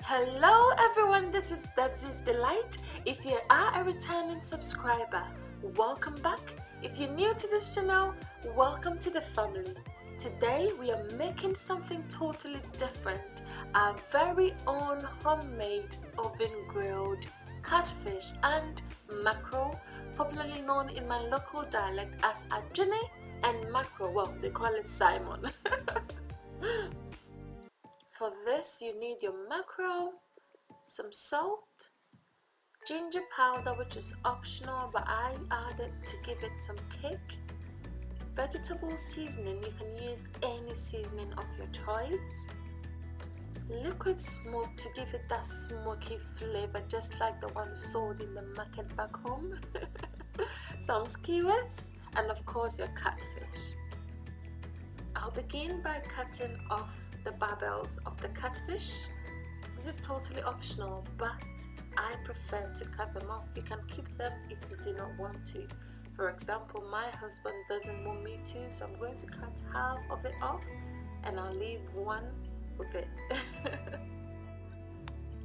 Hello everyone, this is Debzies Delight. If you are a returning subscriber, welcome back. If you're new to this channel, welcome to the family. Today we are making something totally different, our very own homemade oven grilled catfish and mackerel, popularly known in my local dialect as ADWENE and mackerel. Well, they call it Simon. For this, you need your mackerel, some salt, ginger powder, which is optional, but I added to give it some kick, vegetable seasoning, you can use any seasoning of your choice, liquid smoke to give it that smoky flavor just like the one sold in the market back home, some skewers, and of course your catfish. I'll begin by cutting off the barbels of the catfish. This is totally optional, but I prefer to cut them off. You can keep them if you do not want to. For example, my husband doesn't want me to, so I'm going to cut half of it off and I'll leave one with it.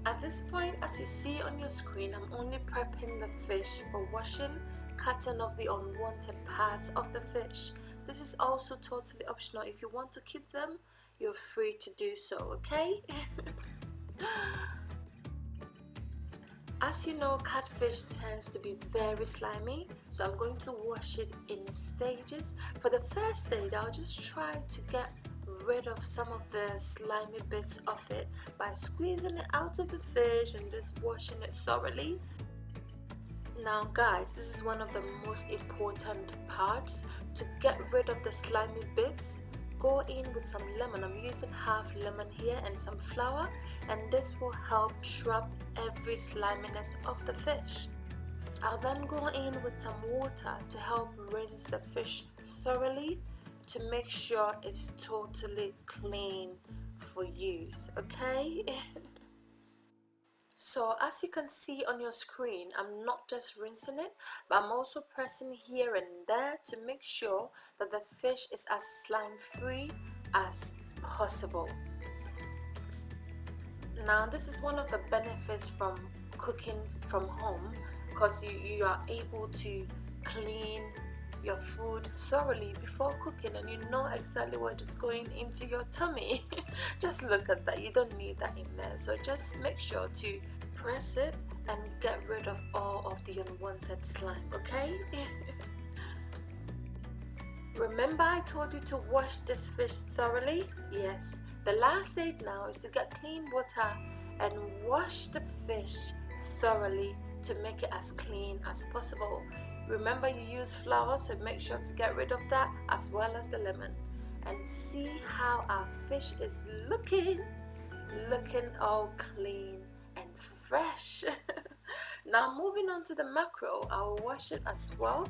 At this point, as you see on your screen, I'm only prepping the fish for washing, cutting off the unwanted parts of the fish. This is also totally optional. If you want to keep them, you're free to do so, okay? As you know, catfish tends to be very slimy, so I'm going to wash it in stages. For the first stage, I'll just try to get rid of some of the slimy bits of it by squeezing it out of the fish and just washing it thoroughly. Now guys, this is one of the most important parts. To get rid of the slimy bits, go in with some lemon. I'm using half lemon here and some flour, and this will help trap every sliminess of the fish. I'll then go in with some water to help rinse the fish thoroughly to make sure it's totally clean for use, okay? So as you can see on your screen, I'm not just rinsing it, but I'm also pressing here and there to make sure that the fish is as slime free as possible. Now this is one of the benefits from cooking from home, because you are able to clean your food thoroughly before cooking and you know exactly what is going into your tummy. Just look at that, you don't need that in there, so just make sure to press it and get rid of all of the unwanted slime, okay? Remember I told you to wash this fish thoroughly? Yes, the last stage now is to get clean water and wash the fish thoroughly to make it as clean as possible. Remember you use flour, so make sure to get rid of that as well as the lemon. And see how our fish is looking all clean and fresh. Now moving on to the mackerel, I'll wash it as well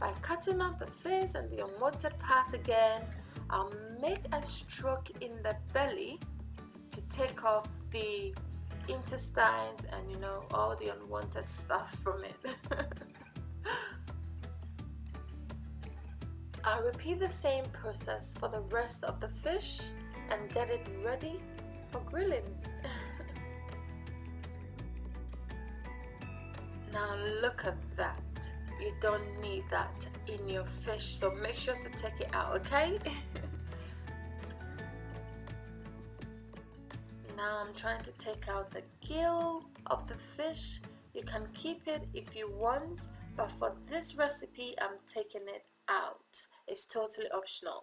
by cutting off the fins and the unwanted parts again. I'll make a stroke in the belly to take off the intestines and all the unwanted stuff from it. I'll repeat the same process for the rest of the fish and get it ready for grilling. Now look at that. You don't need that in your fish, so make sure to take it out, okay? Now I'm trying to take out the gill of the fish. You can keep it if you want, but for this recipe I'm taking it out. It's totally optional.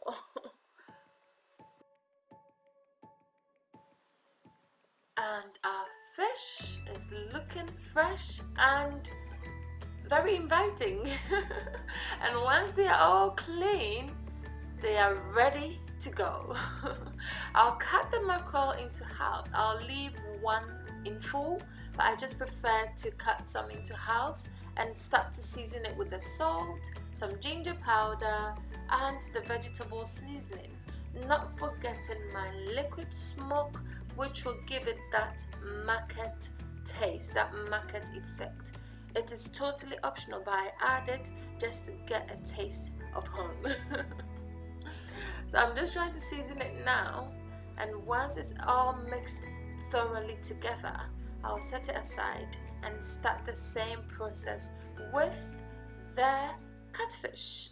And our fish is looking fresh and very inviting. And once they are all clean, they are ready to go. I'll cut the mackerel into halves. I'll leave one in full, but I just prefer to cut some into halves and start to season it with the salt, some ginger powder, and the vegetable seasoning. Not forgetting my liquid smoke, which will give it that market taste, that market effect. It is totally optional, but I add it just to get a taste of home. So I'm just trying to season it now, and once it's all mixed thoroughly together, I'll set it aside and start the same process with the catfish.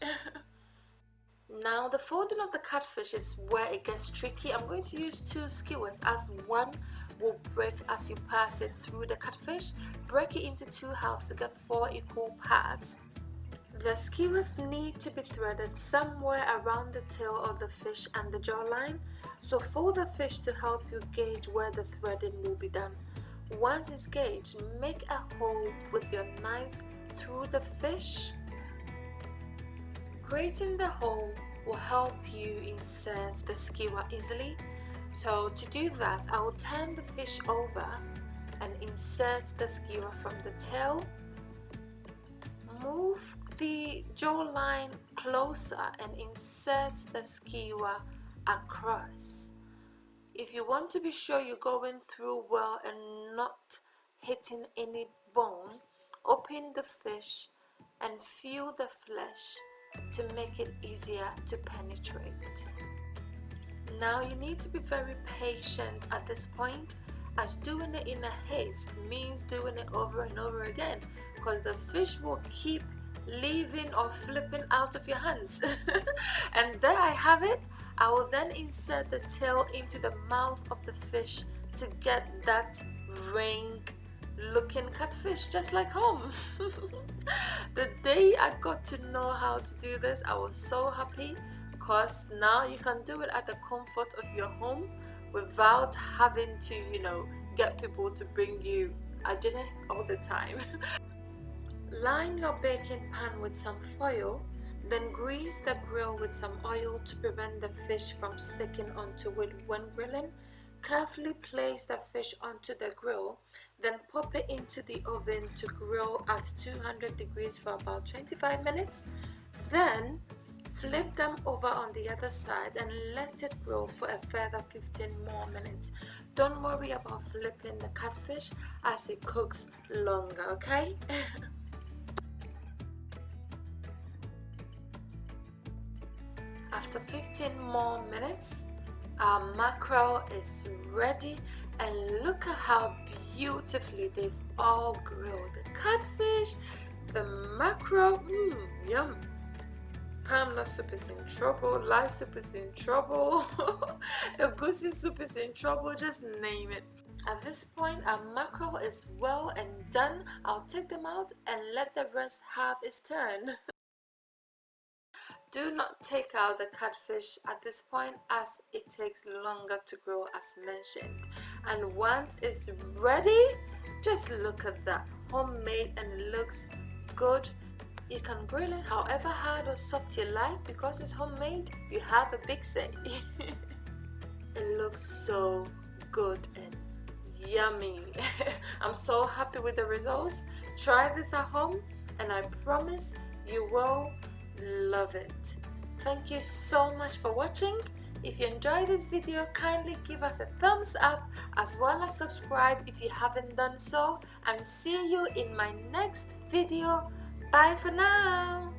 Now the folding of the catfish is where it gets tricky. I'm going to use 2 skewers, as one will break as you pass it through the catfish. Break it into 2 halves to get 4 equal parts. The skewers need to be threaded somewhere around the tail of the fish and the jawline. So fold the fish to help you gauge where the threading will be done. Once it's gauged, make a hole with your knife through the fish. Creating the hole will help you insert the skewer easily. So to do that, I will turn the fish over and insert the skewer from the tail. Move the jawline closer and insert the skewer across. If you want to be sure you're going through well and not hitting any bone, open the fish and feel the flesh to make it easier to penetrate. Now you need to be very patient at this point, as doing it in a haste means doing it over and over again, because the fish will keep leaving or flipping out of your hands. And there I have it. I will then insert the tail into the mouth of the fish to get that ring looking catfish, just like home. The day I got to know how to do this, I was so happy, because now you can do it at the comfort of your home without having to, get people to bring you a dinner all the time. Line your baking pan with some foil, then grease the grill with some oil to prevent the fish from sticking onto it when grilling. Carefully place the fish onto the grill, then pop it into the oven to grill at 200 degrees for about 25 minutes. Then flip them over on the other side and let it grill for a further 15 more minutes. Don't worry about flipping the catfish as it cooks longer, okay? After 15 more minutes, our mackerel is ready, and look at how beautifully they've all grilled. The catfish, the mackerel, yum. Palm soup is in trouble, live soup is in trouble, egusi soup is in trouble, just name it. At this point, our mackerel is well and done. I'll take them out and let the rest have its turn. Do not take out the catfish at this point, as it takes longer to grill as mentioned. And once it's ready, just look at that, homemade, and it looks good. You can grill it however hard or soft you like, because it's homemade, you have a big say. It looks so good and yummy. I'm so happy with the results. Try this at home and I promise you will love it. Thank you so much for watching. If you enjoyed this video, kindly give us a thumbs up, as well as subscribe if you haven't done so, and see you in my next video. Bye for now.